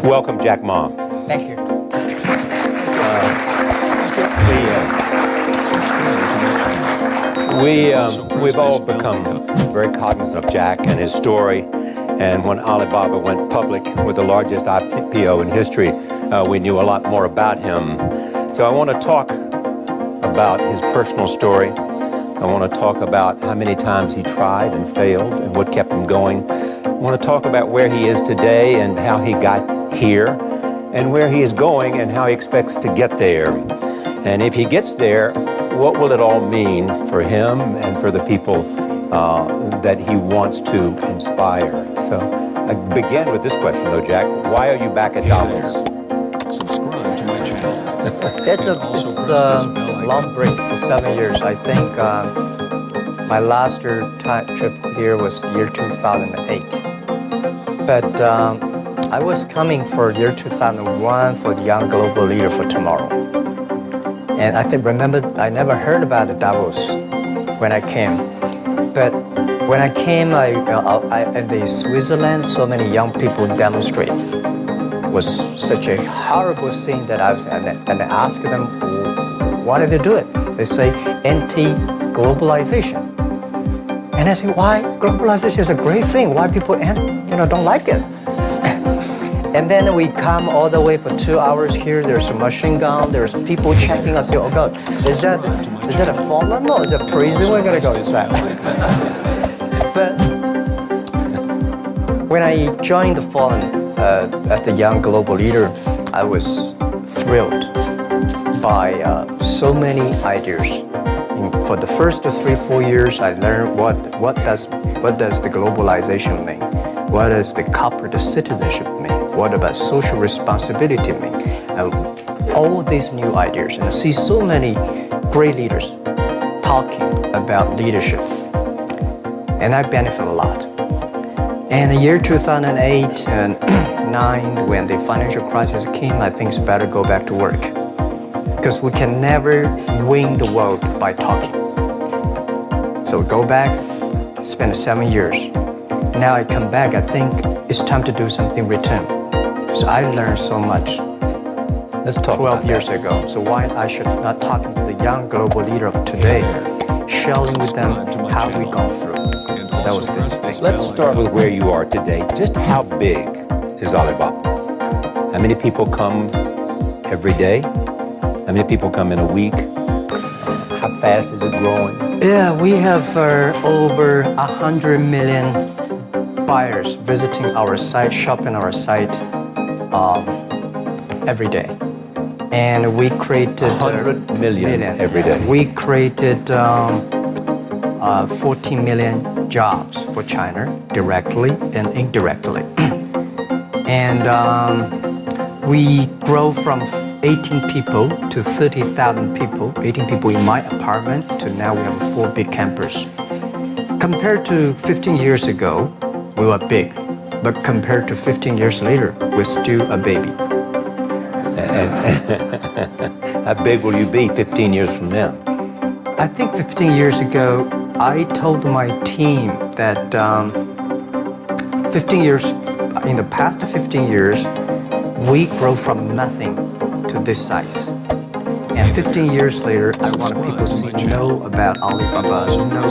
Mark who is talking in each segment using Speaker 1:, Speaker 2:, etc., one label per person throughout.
Speaker 1: Welcome, Jack Ma.
Speaker 2: Thank you.
Speaker 1: We've all become very cognizant of Jack and his story. And when Alibaba went public with the largest IPO in history, we knew a lot more about him. So I want to talk about his personal story. I want to talk about how many times he tried and failed and what kept him going. I want to talk about where he is today and how he got here, and where he is going and how he expects to get there. And if he gets there, what will it all mean for him and for the people that he wants to inspire? So I begin with this question, though, Jack. Why are you back at Davos?
Speaker 3: Subscribe to my channel.
Speaker 2: It's a long break for 7 years. I think my last trip here was year 2008. But I was coming for year 2001 for the Young Global Leader for Tomorrow. And I never heard about the Davos when I came. But when I came, in Switzerland, so many young people demonstrate. It was such a horrible thing that I was, and I asked them, why did they do it? They say anti-globalization. And I say, why? Globalization is a great thing. Why people don't like it? And then we come all the way for 2 hours here. There's a machine gun. There's people checking us. Oh God, is that a fallen or is that prison? We're gonna go inside. But when I joined the Fallen at the Young Global Leader, I was thrilled by so many ideas. For the first 3-4 years, I learned what does the globalization mean? What does the corporate citizenship mean? What about social responsibility mean? All these new ideas, and I see so many great leaders talking about leadership, and I benefit a lot. And the year 2008 and 9, when the financial crisis came, I think it's better go back to work, because we can never win the world by talking. So go back, spend 7 years. Now I come back, I think it's time to do something return. So I learned so much.
Speaker 1: Let's talk
Speaker 2: 12 years ago. So why I should not talk to the young global leader of today, sharing with them how we gone through. That was the thing.
Speaker 1: Let's start with where you are today. Just how big is Alibaba? How many people come every day? How many people come in a week? How fast is it growing?
Speaker 2: Yeah, we have over 100 million buyers visiting our site, shopping our site every day. And we created
Speaker 1: 100 million every day.
Speaker 2: We created 14 million jobs for China, directly and indirectly. And we grow from 18 people to 30,000 people, 18 people in my apartment, to now we have 4 big campus. Compared to 15 years ago, we were big, but compared to 15 years later, we're still a baby.
Speaker 1: And how big will you be 15 years from now?
Speaker 2: I think 15 years ago, I told my team that 15 years, in the past 15 years, we grow from nothing to this size. And 15 years later, I want people to know about Alibaba, know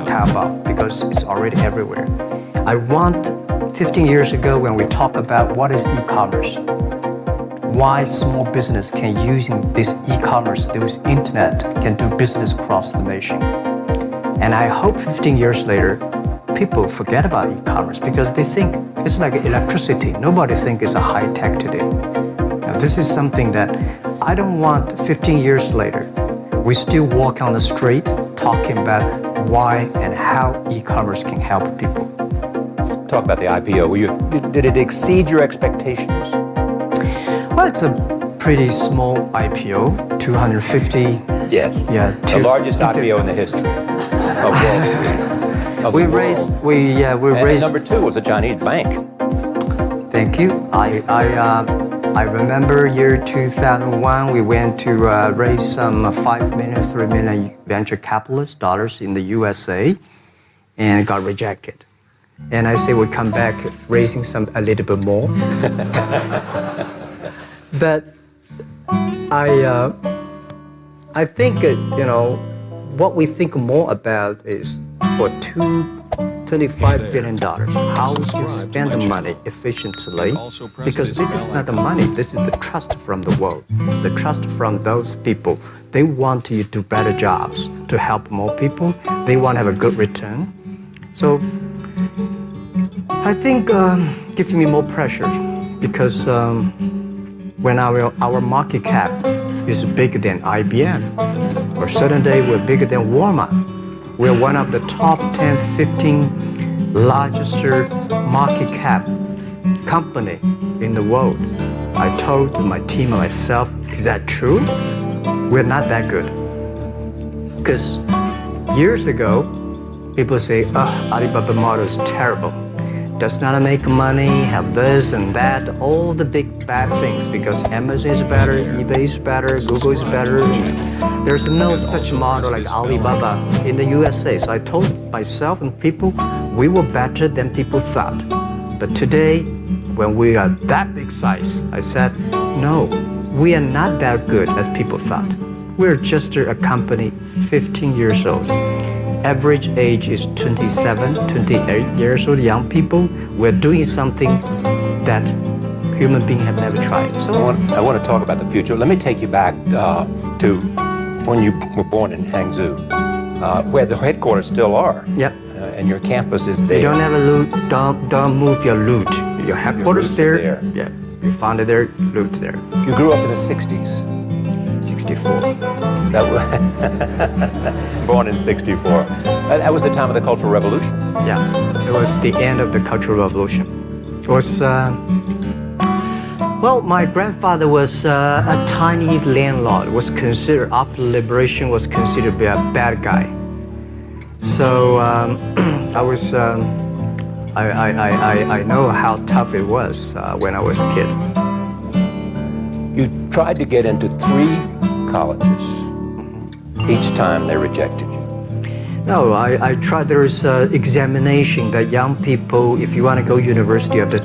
Speaker 2: Taobao, because it's already everywhere. I want 15 years ago when we talk about what is e-commerce, why small business can using this e-commerce, use internet, can do business across the nation. And I hope 15 years later, people forget about e-commerce because they think it's like electricity. Nobody thinks it's a high tech today. Now, this is something that I don't want 15 years later, we still walk on the street talking about why and how e-commerce can help people.
Speaker 1: Talk about the IPO. Did it exceed your expectations?
Speaker 2: Well, it's a pretty small IPO, 250.
Speaker 1: Yes.
Speaker 2: Yeah.
Speaker 1: The largest IPO in the history of Wall Street.
Speaker 2: We raised.
Speaker 1: And number 2 was a Chinese bank.
Speaker 2: Thank you. I remember year 2001. We went to raise some 5 million, 3 million venture capitalist dollars in the USA, and got rejected. And I say we'll come back raising a little bit more. But I think, what we think more about is for $25 billion, how we can spend the money efficiently, because this is not the money, this is the trust from the world, the trust from those people. They want to do better jobs to help more people. They want to have a good return. So I think gives me more pressure, because when our market cap is bigger than IBM, or certain day we're bigger than Walmart. We're one of the top 10, 15 largest market cap company in the world. I told my team and myself, is that true? We're not that good. Because years ago, people say, Alibaba model is terrible. Does not make money, have this and that, all the big bad things, because Amazon is better, eBay is better, Google is better. There's no such model like Alibaba in the USA. So I told myself and people, we were better than people thought. But today, when we are that big size, I said, no, we are not that good as people thought. We're just a company 15 years old. Average age is 27, 28 years old, young people. We're doing something that human beings have never tried. So
Speaker 1: I want to talk about the future. Let me take you back to when you were born in Hangzhou, where the headquarters still are.
Speaker 2: Yep.
Speaker 1: And your campus is there.
Speaker 2: You don't have a loot, don't move your loot. Your headquarters there. Yeah. You found it there, loot there.
Speaker 1: You grew up in the 60s.
Speaker 2: 64.
Speaker 1: That was born in 64. That was the time of the Cultural Revolution.
Speaker 2: Yeah, it was the end of the Cultural Revolution. It was, well, my grandfather was a tiny landlord. Was considered, after liberation, was considered to be a bad guy. So I was, I know how tough it was when I was a kid.
Speaker 1: You tried to get into 3 colleges. Each time they rejected you.
Speaker 2: No, I tried. There's examination that young people, if you want to go university, you have to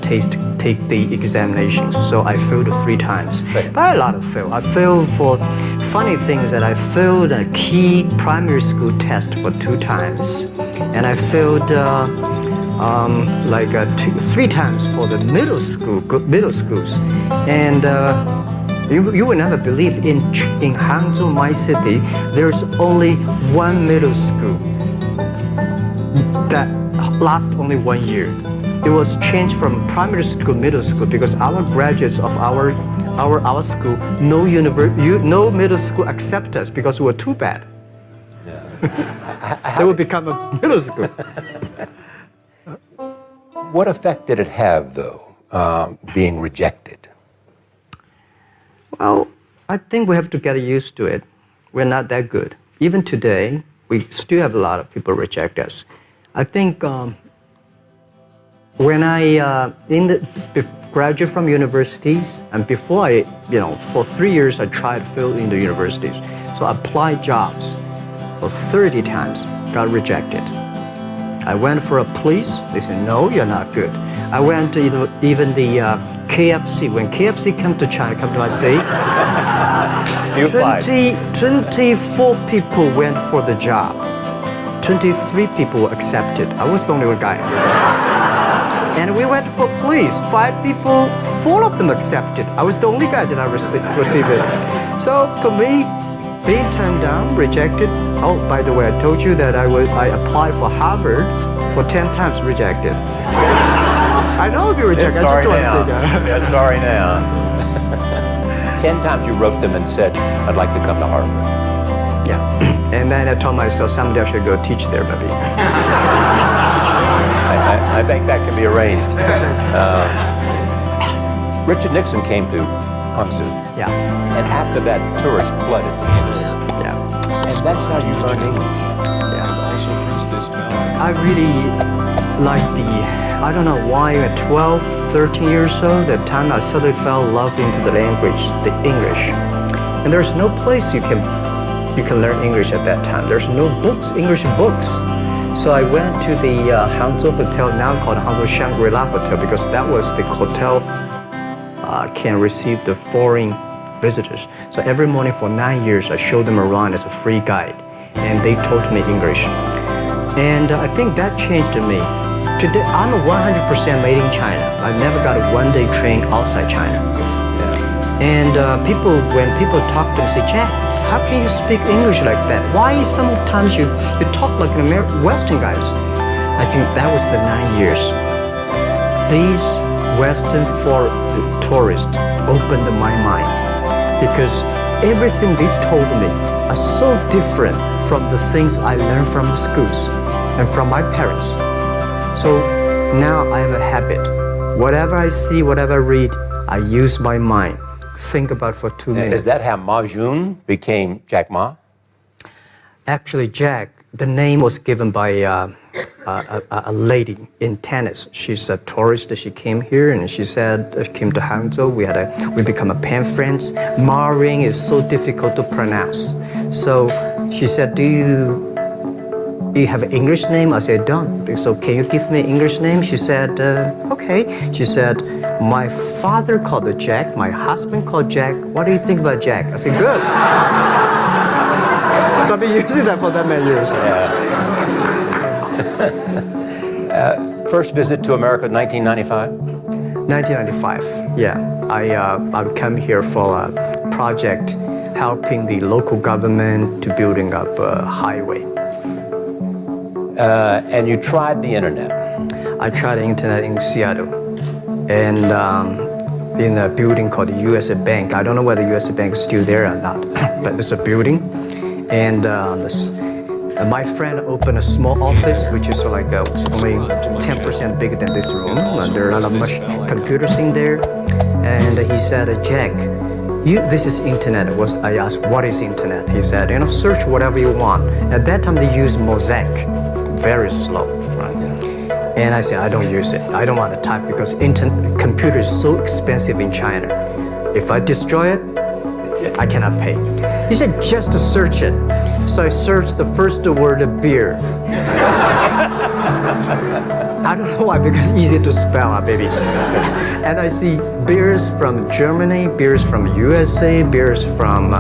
Speaker 2: take the examinations. So I failed 3 times.
Speaker 1: Right.
Speaker 2: But a lot of fail. I failed for funny things that I failed a key primary school test for 2 times. And I failed 3 times for the middle schools. And you will never believe in Hangzhou, my city, there's only 1 middle school that lasts only 1 year. It was changed from primary school to middle school because our graduates of our school, no middle school accept us because we were too bad. Yeah. They would become a middle school.
Speaker 1: What effect did it have, though, being rejected?
Speaker 2: Well, I think we have to get used to it. We're not that good. Even today, we still have a lot of people reject us. I think when I graduate from universities, and before for 3 years I tried to fill in the universities. So I applied jobs for 30 times, got rejected. I went for a police, they said, no, you're not good. I went to even the KFC. When KFC came to China, come to my city, 24 people went for the job. 23 people were accepted. I was the only one guy. And we went for police. 5 people, 4 of them accepted. I was the only guy that I received it. So to me, being turned down, rejected. Oh, by the way, I told you that I applied for Harvard for 10 times, rejected. I know I'll be rejected.
Speaker 1: Sorry now. Yeah, sorry now. 10 times you wrote them and said, I'd like to come to Harvard.
Speaker 2: Yeah. And then I told myself, someday I should go teach there, baby.
Speaker 1: I think that can be arranged. Richard Nixon came to Hangzhou.
Speaker 2: Yeah.
Speaker 1: And after that, tourists flooded the place.
Speaker 2: Yeah.
Speaker 1: And that's how you learned English.
Speaker 2: Yeah.
Speaker 3: Also press this bell.
Speaker 2: I really like I don't know why at 12, 13 years old, at the time I suddenly fell in love into the language, the English. And there's no place you can learn English at that time. There's no books, English books. So I went to the Hangzhou Hotel, now called Hangzhou Shangri-La Hotel, because that was the hotel can receive the foreign visitors. So every morning for 9 years, I showed them around as a free guide, and they taught me English. And I think that changed me. Today, I'm 100% made in China. I've never got a one-day train outside China. And when people talk to me, say, Jack, how can you speak English like that? Why sometimes you talk like an Western guys? I think that was the 9 years. These Western tourists opened my mind, because everything they told me are so different from the things I learned from the schools and from my parents. So now I have a habit. Whatever I see, whatever I read, I use my mind. Think about for 2 minutes.
Speaker 1: Is that how Ma Jun became Jack Ma?
Speaker 2: Actually, Jack, the name was given by a lady in tennis. She's a tourist. She came here and she said, came to Hangzhou. We become a pen friends. Ma Ring is so difficult to pronounce. So she said, do you have an English name? I said, don't. So can you give me an English name? She said, okay. She said, my father called it Jack. My husband called Jack. What do you think about Jack? I said, good. So I've been using that for that many years.
Speaker 1: First visit to America, 1995?
Speaker 2: 1995, yeah. I come here for a project helping the local government to building up a highway.
Speaker 1: And you tried the internet?
Speaker 2: I tried the internet in Seattle, and in a building called the USA Bank. I don't know whether the USA Bank is still there or not, but it's a building. And my friend opened a small office, which is like only 10% bigger than this room. And there are a lot of computers in there. And he said, Jack, this is internet. I asked, what is internet? He said, search whatever you want. At that time, they used Mosaic, very slow. Right? And I said, I don't use it. I don't want to type because computer is so expensive in China. If I destroy it, I cannot pay. He said, just to search it. So I searched the first word, beer. I don't know why, because it's easy to spell, baby. And I see beers from Germany, beers from USA, beers from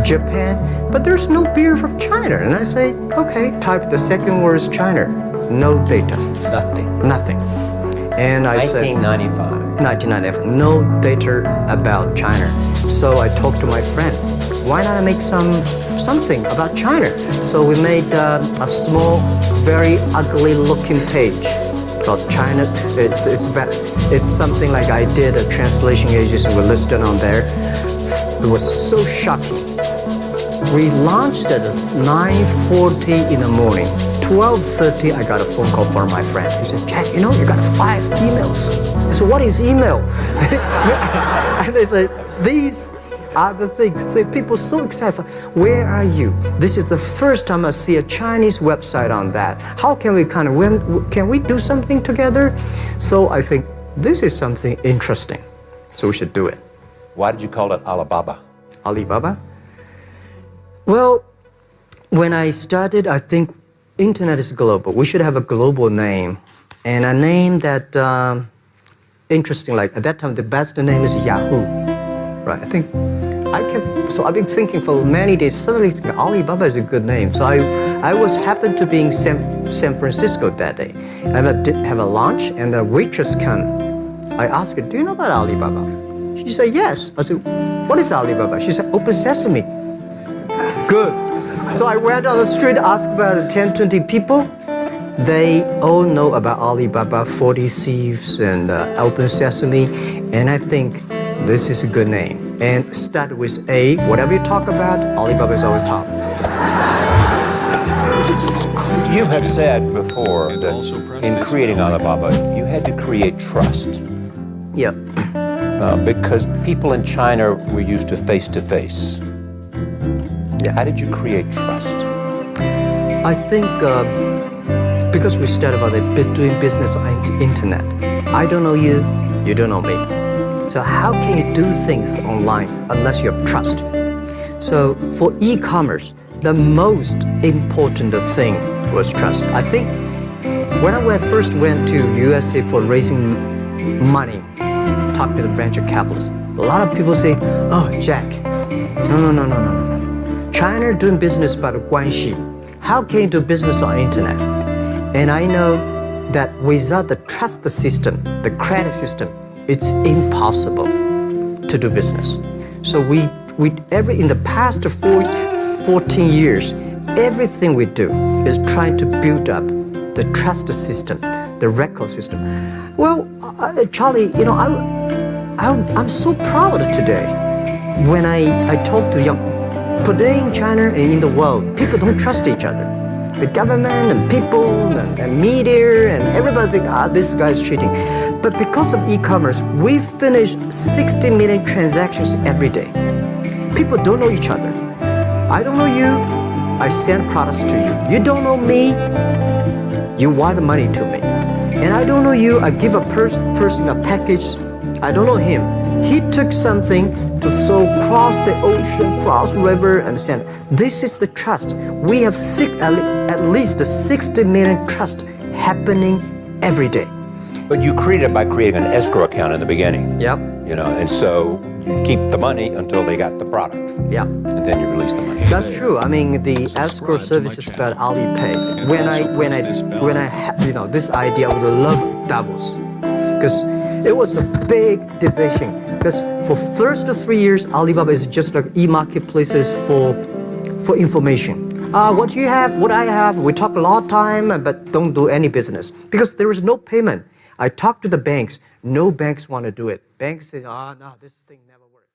Speaker 2: Japan, but there's no beer from China. And I say, okay, type the second word is China. No data. Nothing. And I said, 1995, no data about China. So I talked to my friend, why not make something about China? So we made a small, very ugly looking page called China. It's something like I did a translation agency, we listed on there. It was so shocking. We launched at 9:40 in the morning. 12:30, I got a phone call from my friend. He said, Jack, you got 5 emails. I said, what is email? And they said, these are the things. So people are so excited. Where are you? This is the first time I see a Chinese website on that. How can we can we do something together? So I think this is something interesting. So we should do it.
Speaker 1: Why did you call it Alibaba?
Speaker 2: Alibaba? Well, when I started, I think internet is global. We should have a global name. And a name that, interesting, like at that time, the best name is Yahoo. Right, so I've been thinking for many days, suddenly Alibaba is a good name. So I happened to be in San Francisco that day. I have a lunch and the waitress come. I asked her, do you know about Alibaba? She said, yes. I said, what is Alibaba? She said, Open Sesame. Good. So I went on the street, asked about 10, 20 people. They all know about Alibaba, 40 Thieves and Open Sesame. And I think this is a good name. And start with A. Whatever you talk about, Alibaba is always top.
Speaker 1: You have said before that in creating Alibaba, you had to create trust.
Speaker 2: Yeah.
Speaker 1: Because people in China were used to face-to-face.
Speaker 2: Yeah.
Speaker 1: How did you create trust?
Speaker 2: I think because we started about doing business on the internet. I don't know you, you don't know me. So how can you do things online unless you have trust? So for e-commerce, the most important thing was trust. I think when I first went to USA for raising money, talk to the venture capitalists, a lot of people say, oh, Jack, no. China doing business by the 关系. How can you do business on internet? And I know that without the trust system, the credit system, it's impossible to do business. So in the past 14 years, everything we do is trying to build up the trust system, the record system. Well, Charlie, I'm so proud today when I talk to young. Today in China and in the world, people don't trust each other. The government and people and media and everybody think, this guy's cheating. But because of e-commerce, we finish 60 million transactions every day. People don't know each other. I don't know you, I send products to you. You don't know me, you wire the money to me. And I don't know you, I give a person a package, I don't know him. He took something to so cross the ocean, cross river, and send. This is the trust. We have at least 60 million trust happening every day.
Speaker 1: But you created it by creating an escrow account in the beginning.
Speaker 2: Yep.
Speaker 1: And so you keep the money until they got the product.
Speaker 2: Yeah.
Speaker 1: And then you release the money.
Speaker 2: That's true. I mean, the escrow service is about Alipay. When I had, this idea, I would love Davos, because it was a big decision. Because for first 3 years, Alibaba is just like e-marketplaces for information. What you have, what I have, we talk a lot of time, but don't do any business. Because there is no payment. I talked to the banks. No banks want to do it. Banks say, no, this thing never works.